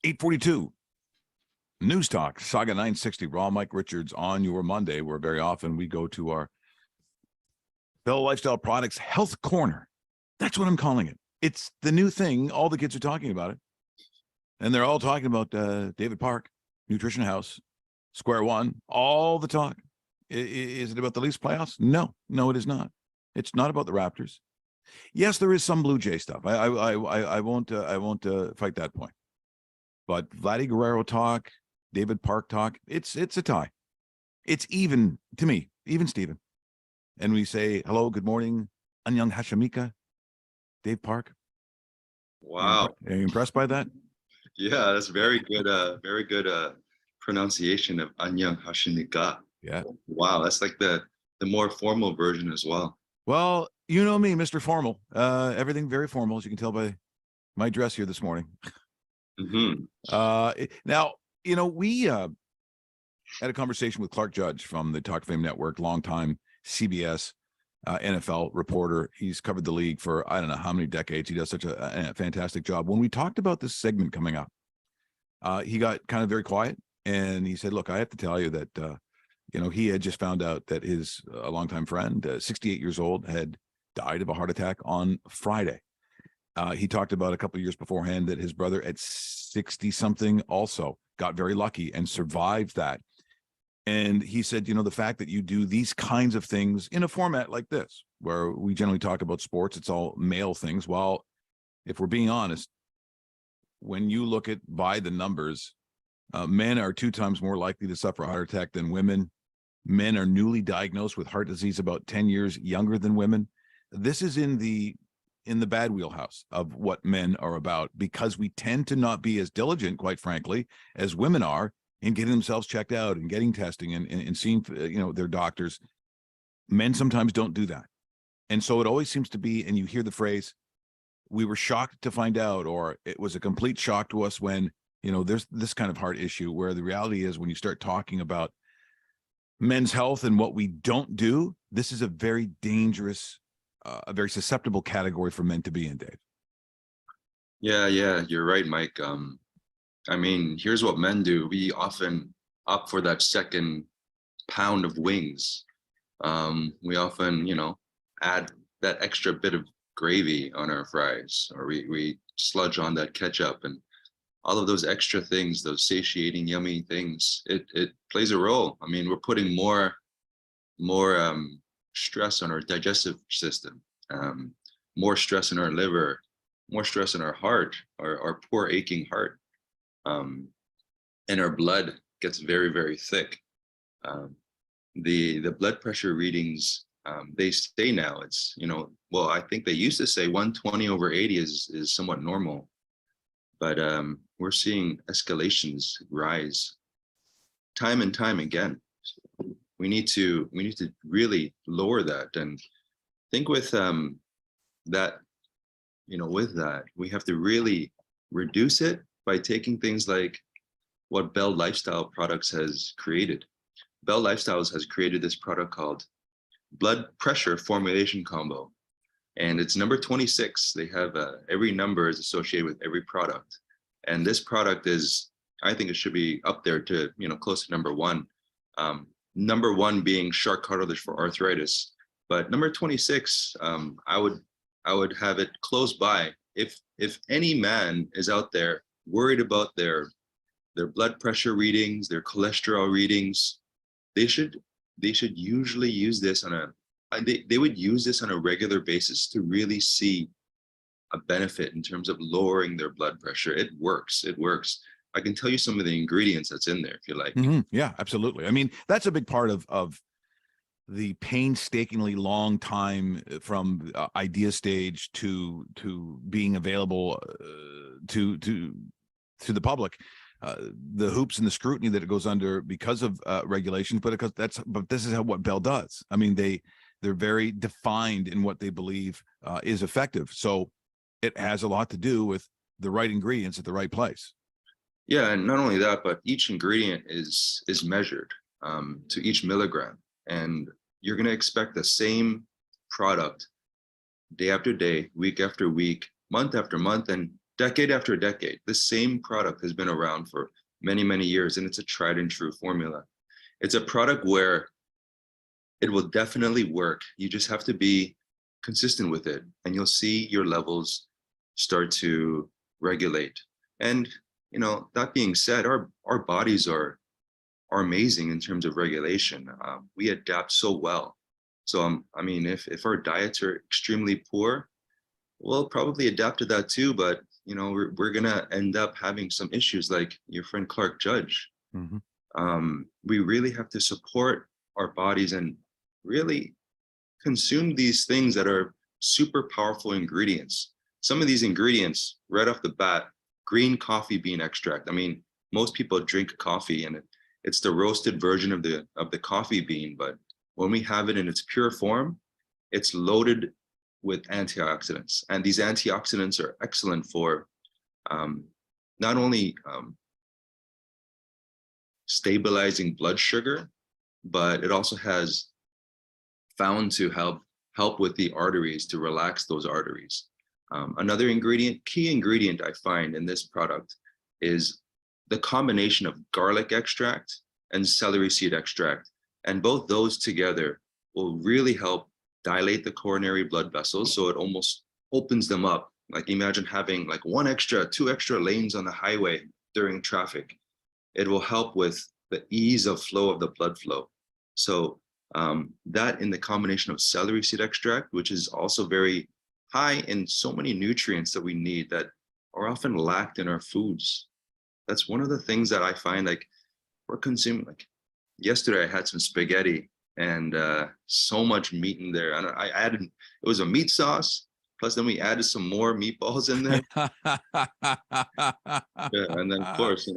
8:42. News Talk, Saga 960, Raw Mike Richards on your Monday, where very often we go to our Bell Lifestyle Products Health Corner. That's what I'm calling it. It's the new thing. All the kids are talking about it. And they're all talking about David Park, Nutrition House, Square One, all the talk. Is it about the Leafs playoffs? No, it is not. It's not about the Raptors. Yes, there is some Blue Jay stuff. I won't fight that point. But Vladdy Guerrero talk, David Park talk, it's a tie. It's even to me, even Steven. And we say hello, good morning, Anyang Hashimika, Dave Park. Wow. Are you impressed by that? Yeah, that's very good pronunciation of Anyang Hashimika. Yeah. Wow, that's like the more formal version as well. Well, you know me, Mr. Formal. Everything very formal, as you can tell by my dress here this morning. Mm-hmm. Now, we had a conversation with Clark Judge from the Talk Fame Network, longtime CBS NFL reporter. He's covered the league for I don't know how many decades. He does such a fantastic job. When we talked about this segment coming up, he got kind of very quiet, and he said, look, I have to tell you that, he had just found out that his longtime friend, 68 years old, had died of a heart attack on Friday. He talked about a couple of years beforehand that his brother at 60 something also got very lucky and survived that. And he said, the fact that you do these kinds of things in a format like this, where we generally talk about sports, it's all male things. Well, if we're being honest, when you look at by the numbers, men are 2 times more likely to suffer a heart attack than women. Men are newly diagnosed with heart disease about 10 years younger than women. This is in the bad wheelhouse of what men are about, because we tend to not be as diligent, quite frankly, as women are in getting themselves checked out and getting testing and seeing, their doctors. Men sometimes don't do that. And so it always seems to be, and you hear the phrase, we were shocked to find out, or it was a complete shock to us when, there's this kind of heart issue, where the reality is when you start talking about men's health and what we don't do, this is a very dangerous, a very susceptible category for men to be in, Dave. Yeah, you're right, Mike. Here's what men do. We often opt for that second pound of wings. We often, add that extra bit of gravy on our fries, or we sludge on that ketchup, and all of those extra things, those satiating, yummy things, it plays a role. We're putting more stress on our digestive system, more stress in our liver, more stress in our heart, our poor aching heart. And our blood gets very, very thick. The blood pressure readings, they say now it's, I think they used to say 120/80 is somewhat normal, but we're seeing escalations rise time and time again. So we need to really lower that, and think with that, with that, we have to really reduce it by taking things like what Bell Lifestyle Products has created. Bell Lifestyles has created this product called Blood Pressure Formulation Combo, and it's number 26. They have every number is associated with every product, and this product is, I think it should be up there to, close to number 1. Number 1 being shark cartilage for arthritis, but number 26, I would have it close by. If any man is out there worried about their blood pressure readings, their cholesterol readings, they should usually use this they would use this on a regular basis to really see a benefit in terms of lowering their blood pressure. It works. I can tell you some of the ingredients that's in there if you like. Mm-hmm. Yeah, absolutely. That's a big part of the painstakingly long time from idea stage to being available to the public, the hoops and the scrutiny that it goes under because of regulations, but this is what Bell does. They're very defined in what they believe is effective. So it has a lot to do with the right ingredients at the right place. Yeah, and not only that, but each ingredient is measured to each milligram, and you're going to expect the same product day after day, week after week, month after month, and decade after decade. The same product has been around for many, many years, and it's a tried and true formula. It's a product where it will definitely work. You just have to be consistent with it, and you'll see your levels start to regulate. And that being said, our bodies are amazing in terms of regulation. We adapt so well. So I mean, if our diets are extremely poor, we'll probably adapt to that too. But we're gonna end up having some issues like your friend Clark Judge. We really have to support our bodies and really consume these things that are super powerful ingredients. Some of these ingredients, right off the bat, green coffee bean extract. I mean, most people drink coffee and it's the roasted version of the coffee bean, but when we have it in its pure form, it's loaded with antioxidants. And these antioxidants are excellent for not only stabilizing blood sugar, but it also has found to help with the arteries, to relax those arteries. Another key ingredient I find in this product is the combination of garlic extract and celery seed extract. And both those together will really help dilate the coronary blood vessels. So it almost opens them up. Like imagine having like two extra lanes on the highway during traffic. It will help with the ease of flow of the blood flow. So that in the combination of celery seed extract, which is also very high in so many nutrients that we need that are often lacked in our foods. That's one of the things that I find like we're consuming. Like yesterday I had some spaghetti and so much meat in there. And I added, it was a meat sauce, plus then we added some more meatballs in there. Yeah, and then of course,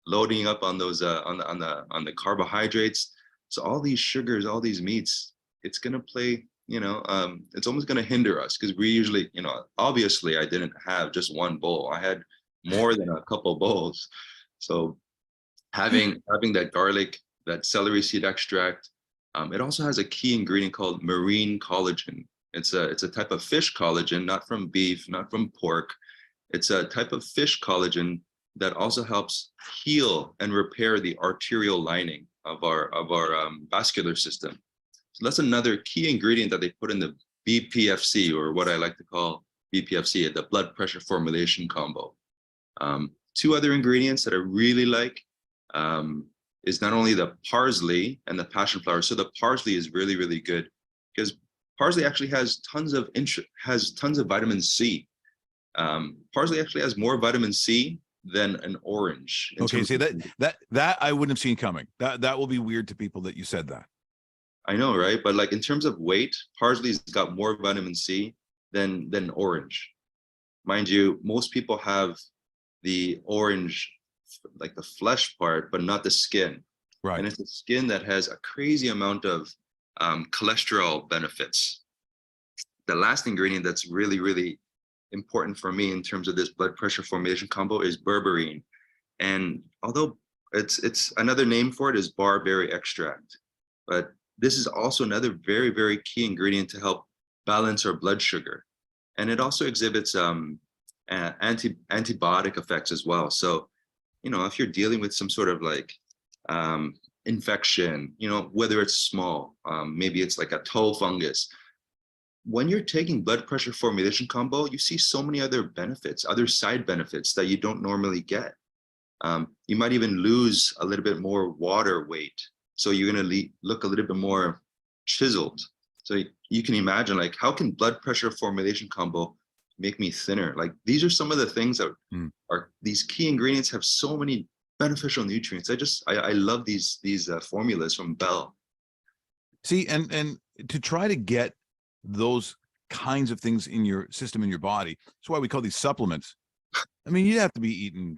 loading up on those on the carbohydrates. So all these sugars, all these meats, it's gonna play, it's almost gonna hinder us because we usually, obviously I didn't have just one bowl. I had more than a couple bowls. So having that garlic, that celery seed extract, it also has a key ingredient called marine collagen. It's a type of fish collagen, not from beef, not from pork. It's a type of fish collagen that also helps heal and repair the arterial lining of our vascular system. So that's another key ingredient that they put in the BPFC, or what I like to call BPFC, the blood pressure formulation combo. Two other ingredients that I really like is not only the parsley and the passion flower. So the parsley is really, really good because parsley actually has tons of vitamin C. Parsley actually has more vitamin C than an orange. Okay, see that I wouldn't have seen coming. That will be weird to people that you said that. I know, right? But like in terms of weight, parsley's got more vitamin C than orange. Mind you, most people have the orange, like the flesh part, but not the skin. Right. And it's the skin that has a crazy amount of cholesterol benefits. The last ingredient that's really, really important for me in terms of this blood pressure formulation combo is berberine. And although it's another name for it is barberry extract, but this is also another very, very key ingredient to help balance our blood sugar. And it also exhibits antibiotic effects as well. So, if you're dealing with some sort of like infection, whether it's small, maybe it's like a toe fungus, when you're taking blood pressure formulation combo, you see so many other benefits, other side benefits that you don't normally get. You might even lose a little bit more water weight. So you're going to look a little bit more chiseled. So you can imagine, like, how can blood pressure formulation combo make me thinner? Like, these are some of the things that are, these key ingredients have so many beneficial nutrients. I love these formulas from Bell. See, and to try to get those kinds of things in your system, in your body, that's why we call these supplements. I mean, you have to be eating,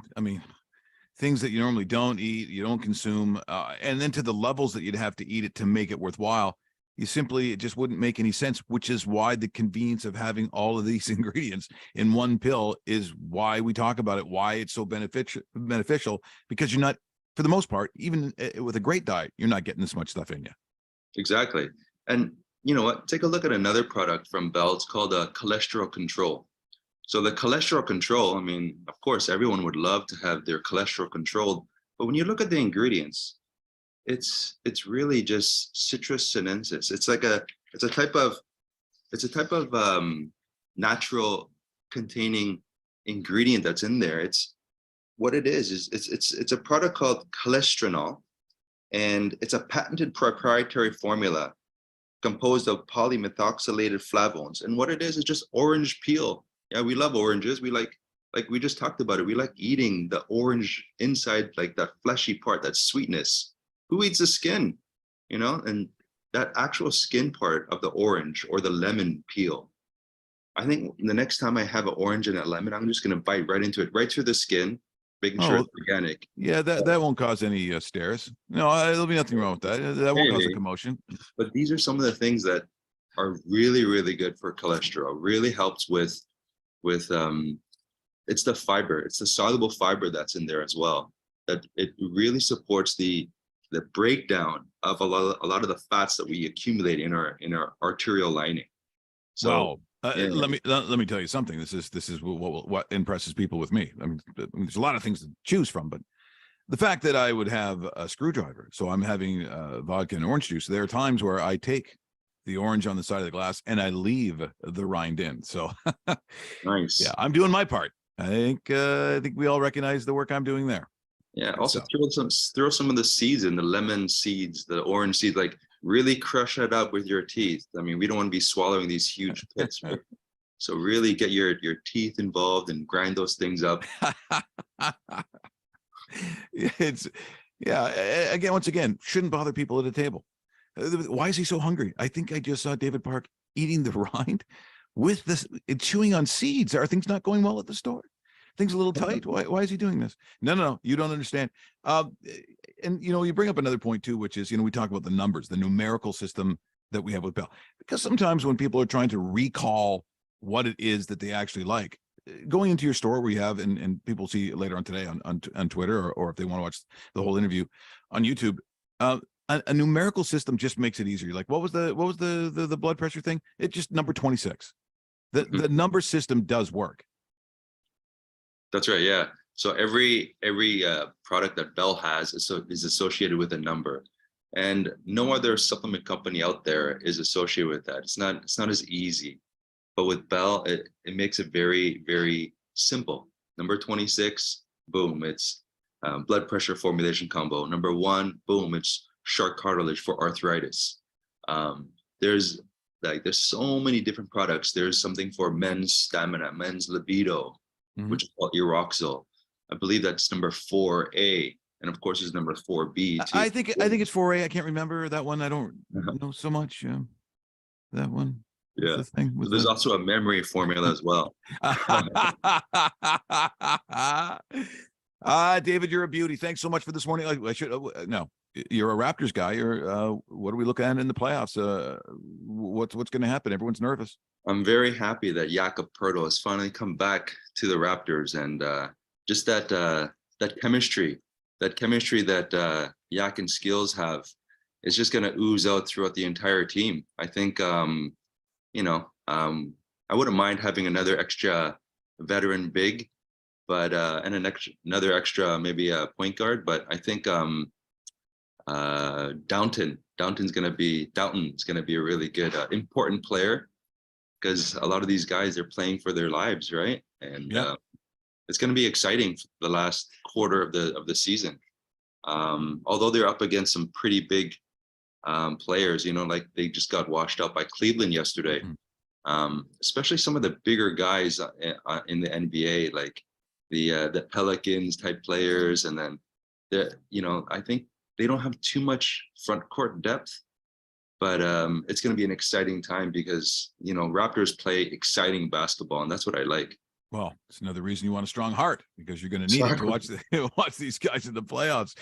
things that you normally don't eat, you don't consume, and then to the levels that you'd have to eat it to make it worthwhile. It just wouldn't make any sense, which is why the convenience of having all of these ingredients in one pill is why we talk about it, why it's so beneficial, because you're not, for the most part, even with a great diet, you're not getting this much stuff in you. Exactly. And you know what? Take a look at another product from Bell. It's called cholesterol control. So the cholesterol control, I mean, of course, everyone would love to have their cholesterol controlled, but when you look at the ingredients, it's really just citrus sinensis. It's a type of natural containing ingredient that's in there. It's what it is it's a product called cholesterol, and it's a patented proprietary formula composed of polymethoxylated flavones. And what it is just orange peel. Yeah, we love oranges. We like we just talked about it. We like eating the orange inside, like that fleshy part, that sweetness. Who eats the skin? You know, and that actual skin part of the orange or the lemon peel. I think the next time I have an orange and a lemon, I'm just gonna bite right into it, right through the skin, making sure it's organic. Yeah, that won't cause any stares. No, there'll be nothing wrong with that. That won't cause a commotion. But these are some of the things that are really, really good for cholesterol. Really helps with it's the fiber, it's the soluble fiber that's in there as well. That it really supports the breakdown of a lot of the fats that we accumulate in our arterial lining. So well, let me tell you something. This is what impresses people with me. I mean, there's a lot of things to choose from, but the fact that I would have a screwdriver, so I'm having vodka and orange juice. There are times where I take the orange on the side of the glass and I leave the rind in. So nice. Yeah, I'm doing my part. I think we all recognize the work I'm doing there. Yeah. Good also throw some of the seeds in, the lemon seeds, the orange seeds, like really crush it up with your teeth. I mean, we don't want to be swallowing these huge pits. So really get your teeth involved and grind those things up. Once again, shouldn't bother people at a table. Why is he so hungry? I think I just saw David Park eating the rind with this, chewing on seeds. Are things not going well at the store? Things a little tight. Why is he doing this? No, you don't understand. And you bring up another point too, which is, we talk about the numbers, the numerical system that we have with Bell, because sometimes when people are trying to recall what it is that they actually like, going into your store where you have, and people see later on today on Twitter, or if they want to watch the whole interview on YouTube, a numerical system just makes it easier. Like, what was the blood pressure thing? It just number 26. The number system does work. That's right. Yeah. So every product that Bell has is associated with a number, and no other supplement company out there is associated with that. It's not as easy, but with Bell, it makes it very, very simple. Number 26, boom, it's blood pressure formulation combo. Number 1, boom, it's shark cartilage for arthritis. There's so many different products. There's something for men's stamina, men's libido, which is called Eroxil. I believe that's number 4A, and of course is number 4B too. I think it's 4A. I can't remember that one. I don't know so much. That one. Yeah. The thing there's also a memory formula as well. David, you're a beauty. Thanks so much for this morning. No, you're a Raptors guy. What are we looking at in the playoffs? What's going to happen? Everyone's nervous. I'm very happy that Jakob Poeltl has finally come back to the Raptors, and just that chemistry that Yak and Skills have is just going to ooze out throughout the entire team. I think, I wouldn't mind having another extra veteran big, but and another extra maybe a point guard. But I think Downton's going to be a really good important player, because a lot of these guys are playing for their lives, right? And it's going to be exciting for the last quarter of the season. Although they're up against some pretty big players, like they just got washed out by Cleveland yesterday. Especially some of the bigger guys in the NBA, like the Pelicans type players, and then I think they don't have too much front court depth. But it's going to be an exciting time because, Raptors play exciting basketball, and that's what I like. Well, it's another reason you want a strong heart, because you're going to need it to watch these guys in the playoffs.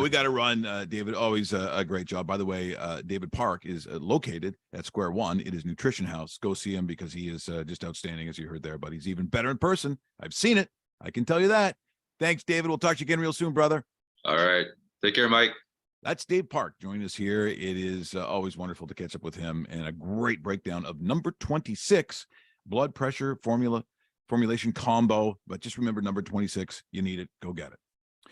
We got to run, David. Always a great job. By the way, David Park is located at Square One. It is Nutrition House. Go see him, because he is just outstanding, as you heard there. But he's even better in person. I've seen it. I can tell you that. Thanks, David. We'll talk to you again real soon, brother. All right. Take care, Mike. That's Dave Park joining us here. It is always wonderful to catch up with him, and a great breakdown of number 26 blood pressure formula formulation combo, but just remember number 26, you need it. Go get it.